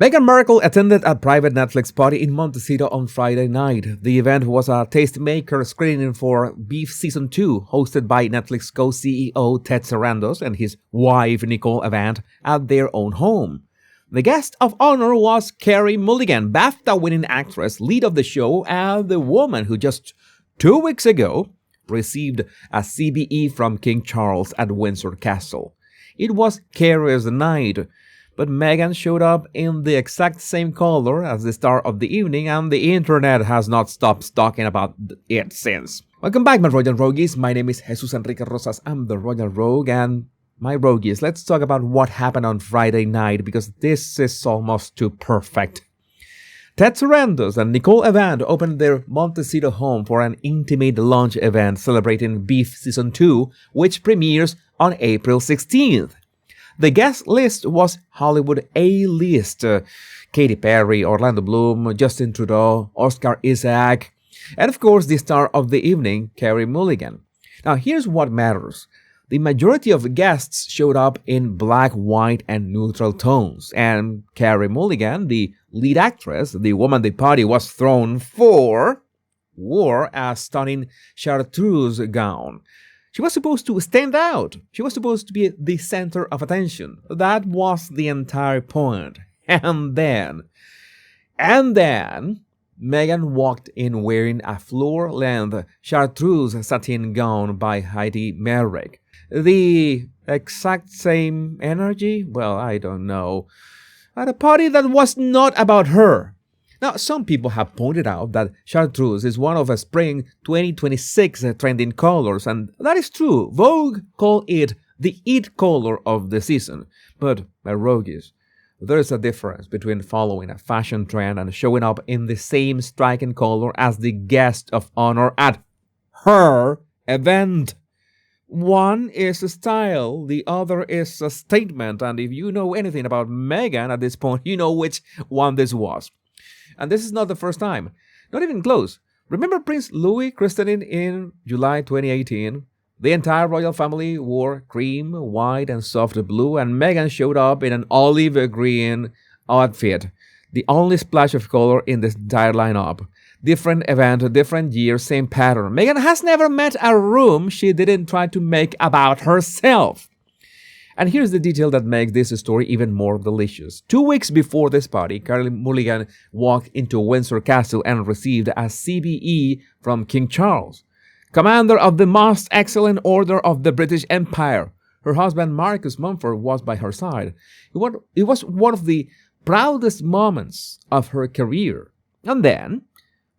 Meghan Markle attended a private Netflix party in Montecito on Friday night. The event was a tastemaker screening for Beef Season 2, hosted by Netflix co-CEO Ted Sarandos and his wife Nicole Avant at their own home. The guest of honor was Carey Mulligan, BAFTA-winning actress, lead of the show, and the woman who just 2 weeks ago received a CBE from King Charles at Windsor Castle. It was Carey's night, but Meghan showed up in the exact same color as the star of the evening, and the internet has not stopped talking about it since. Welcome back, my Royal Rogues. My name is Jesus Enrique Rosas. I'm the Royal Rogue, and my Rogues, let's talk about what happened on Friday night, because this is almost too perfect. Ted Sarandos and Nicole Avant opened their Montecito home for an intimate launch event celebrating Beef Season 2, which premieres on April 16th. The guest list was Hollywood A-list, Katy Perry, Orlando Bloom, Justin Trudeau, Oscar Isaac, and of course the star of the evening, Carey Mulligan. Now here's what matters. The majority of guests showed up in black, white, and neutral tones, and Carey Mulligan, the lead actress, the woman the party was thrown for, wore a stunning chartreuse gown. She was supposed to stand out. She was supposed to be the center of attention. That was the entire point. And then, Meghan walked in wearing a floor-length chartreuse satin gown by Heidi Merrick. The exact same energy? Well, I don't know. At a party that was not about her. Now, some people have pointed out that chartreuse is one of a spring 2026 trending colors, and that is true. Vogue called it the it color of the season. But, my rogues, there is a difference between following a fashion trend and showing up in the same striking color as the guest of honor at her event. One is a style, the other is a statement, and if you know anything about Meghan at this point, you know which one this was. And this is not the first time. Not even close. Remember Prince Louis christening in July 2018? The entire royal family wore cream, white, and soft blue, and Meghan showed up in an olive green outfit. The only splash of color in this entire lineup. Different event, different year, same pattern. Meghan has never met a room she didn't try to make about herself. And here's the detail that makes this story even more delicious. 2 weeks before this party, Carey Mulligan walked into Windsor Castle and received a CBE from King Charles, Commander of the Most Excellent Order of the British Empire. Her husband Marcus Mumford was by her side. It was one of the proudest moments of her career. And then,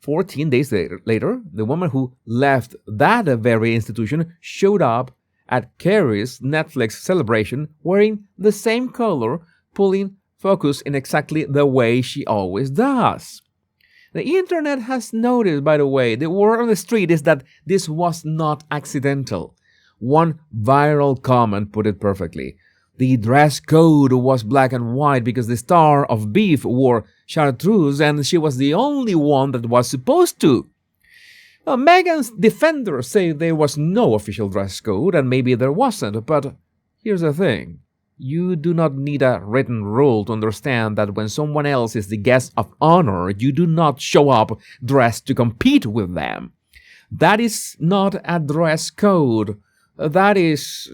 14 days later, the woman who left that very institution showed up at Carey's Netflix celebration wearing the same color, pulling focus in exactly the way she always does. The internet has noticed, by the way, the word on the street is that this was not accidental. One viral comment put it perfectly. The dress code was black and white because the star of Beef wore chartreuse and she was the only one that was supposed to. Now, Meghan's defenders say there was no official dress code, and maybe there wasn't, but here's the thing. You do not need a written rule to understand that when someone else is the guest of honor, you do not show up dressed to compete with them. That is not a dress code. That is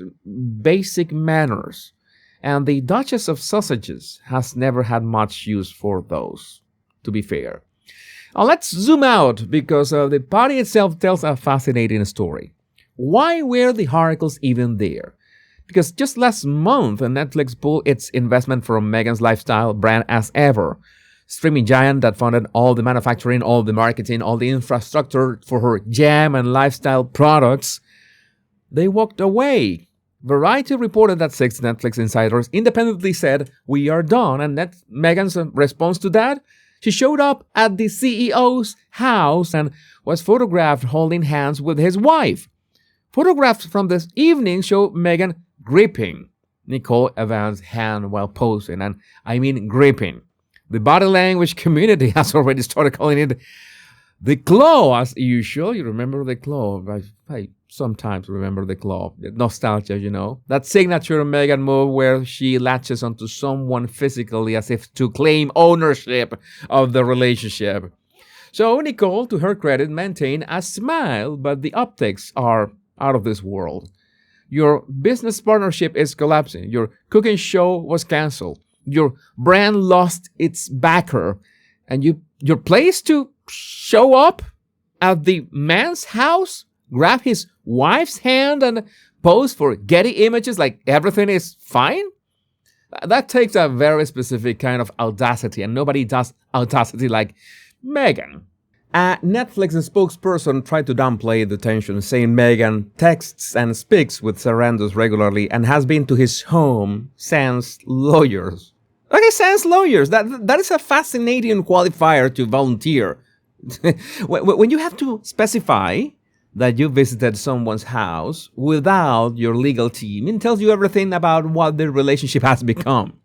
basic manners. And the Duchess of Sausages has never had much use for those, to be fair. Now let's zoom out because the party itself tells a fascinating story. Why were the Harkles even there? Because just last month, Netflix pulled its investment from Meghan's lifestyle brand as ever. Streaming giant that funded all the manufacturing, all the marketing, all the infrastructure for her gem and lifestyle products. They walked away. Variety reported that 6 Netflix insiders independently said, "We are done," and Meghan's response to that? She showed up at the CEO's house and was photographed holding hands with his wife. Photographs from this evening show Meghan gripping Nicole Avant's hand while posing, and I mean gripping. The body language community has already started calling it the claw, as usual. You remember the claw. sometimes remember the club, the nostalgia, That signature Meghan move where she latches onto someone physically as if to claim ownership of the relationship. So Nicole, to her credit, maintained a smile, but the optics are out of this world. Your business partnership is collapsing. Your cooking show was canceled. Your brand lost its backer. And you're placed to show up at the man's house, grab his wife's hand, and pose for Getty images like everything is fine? That takes a very specific kind of audacity, and nobody does audacity like Meghan. A Netflix spokesperson tried to downplay the tension, saying Meghan texts and speaks with Sarandos regularly and has been to his home sans lawyers. Okay, sans lawyers. That is a fascinating qualifier to volunteer. When you have to specify that you visited someone's house without your legal team, it tells you everything about what the relationship has become.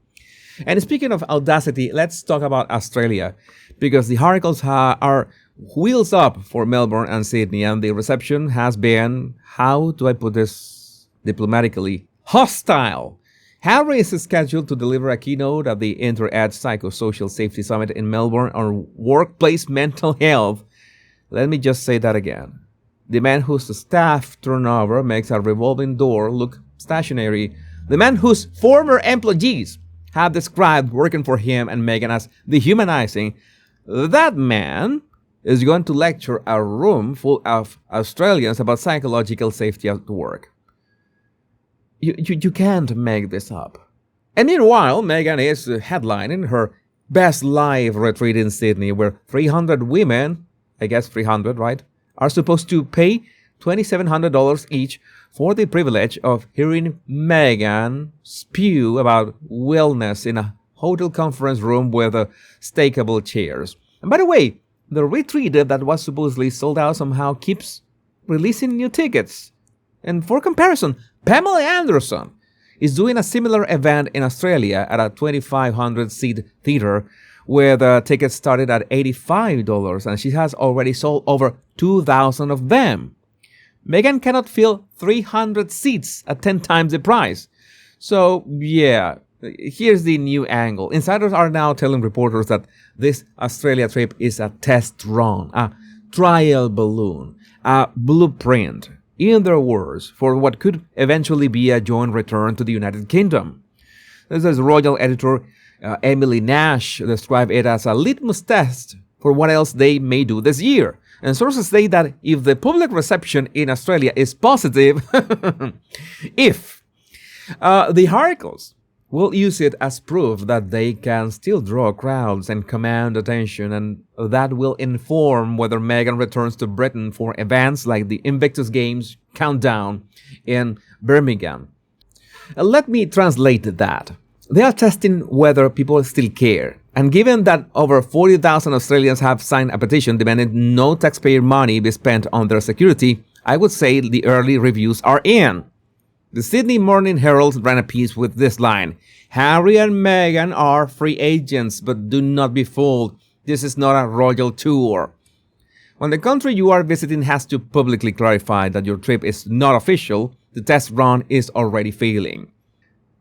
And speaking of audacity, let's talk about Australia, because the articles are wheels up for Melbourne and Sydney, and the reception has been, how do I put this diplomatically, hostile. Harry is scheduled to deliver a keynote at the Inter-Ed Psychosocial Safety Summit in Melbourne on workplace mental health. Let me just say that again. The man whose staff turnover makes a revolving door look stationary. The man whose former employees have described working for him and Meghan as dehumanizing. That man is going to lecture a room full of Australians about psychological safety at work. You can't make this up. And meanwhile, Meghan is headlining her Best Live retreat in Sydney, where 300 women, I guess 300, right, are supposed to pay $2,700 each for the privilege of hearing Meghan spew about wellness in a hotel conference room with stackable chairs. And by the way, the retreat that was supposedly sold out somehow keeps releasing new tickets. And for comparison, Pamela Anderson is doing a similar event in Australia at a 2,500-seat theater where the tickets started at $85, and she has already sold over 2,000 of them. Meghan cannot fill 300 seats at 10 times the price. So, yeah, here's the new angle. Insiders are now telling reporters that this Australia trip is a test run, a trial balloon, a blueprint, in their words, for what could eventually be a joint return to the United Kingdom. This is royal editor Emily Nash described it as a litmus test for what else they may do this year. And sources say that if the public reception in Australia is positive, the articles will use it as proof that they can still draw crowds and command attention, and that will inform whether Meghan returns to Britain for events like the Invictus Games countdown in Birmingham. Let me translate that. They are testing whether people still care. And given that over 40,000 Australians have signed a petition demanding no taxpayer money be spent on their security, I would say the early reviews are in. The Sydney Morning Herald ran a piece with this line: Harry and Meghan are free agents, but do not be fooled. This is not a royal tour. When the country you are visiting has to publicly clarify that your trip is not official, the test run is already failing.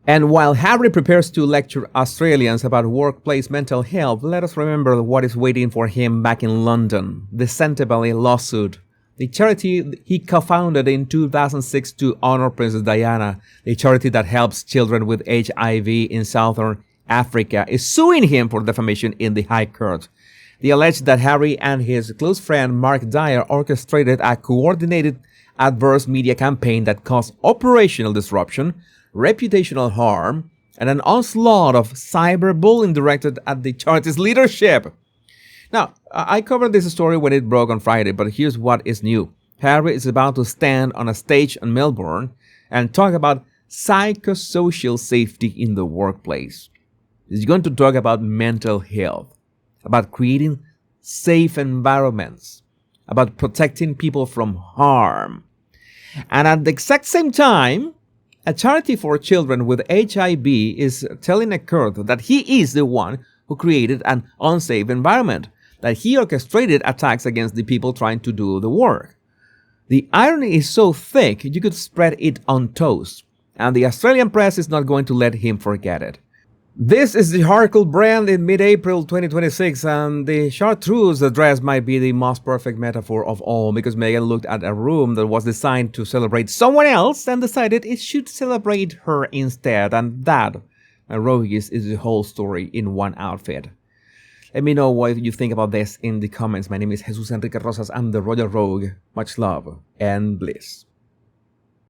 And while Harry prepares to lecture Australians about workplace mental health, let us remember what is waiting for him back in London: the Centennial lawsuit. The charity he co-founded in 2006 to honor Princess Diana, the charity that helps children with HIV in Southern Africa, is suing him for defamation in the High Court. They allege that Harry and his close friend Mark Dyer orchestrated a coordinated adverse media campaign that caused operational disruption, reputational harm, and an onslaught of cyberbullying directed at the charity's leadership. Now, I covered this story when it broke on Friday, but here's what is new. Harry is about to stand on a stage in Melbourne and talk about psychosocial safety in the workplace. He's going to talk about mental health, about creating safe environments, about protecting people from harm. And at the exact same time, a charity for children with HIV is telling a court that he is the one who created an unsafe environment, that he orchestrated attacks against the people trying to do the work. The irony is so thick you could spread it on toast, and the Australian press is not going to let him forget it. This is the Harkle brand in mid-April 2026, and the chartreuse dress might be the most perfect metaphor of all, because Meghan looked at a room that was designed to celebrate someone else and decided it should celebrate her instead, and that, Rogues, is the whole story in one outfit. Let me know what you think about this in the comments. My name is Jesus Enrique Rosas. I'm the Royal Rogue. Much love and bliss.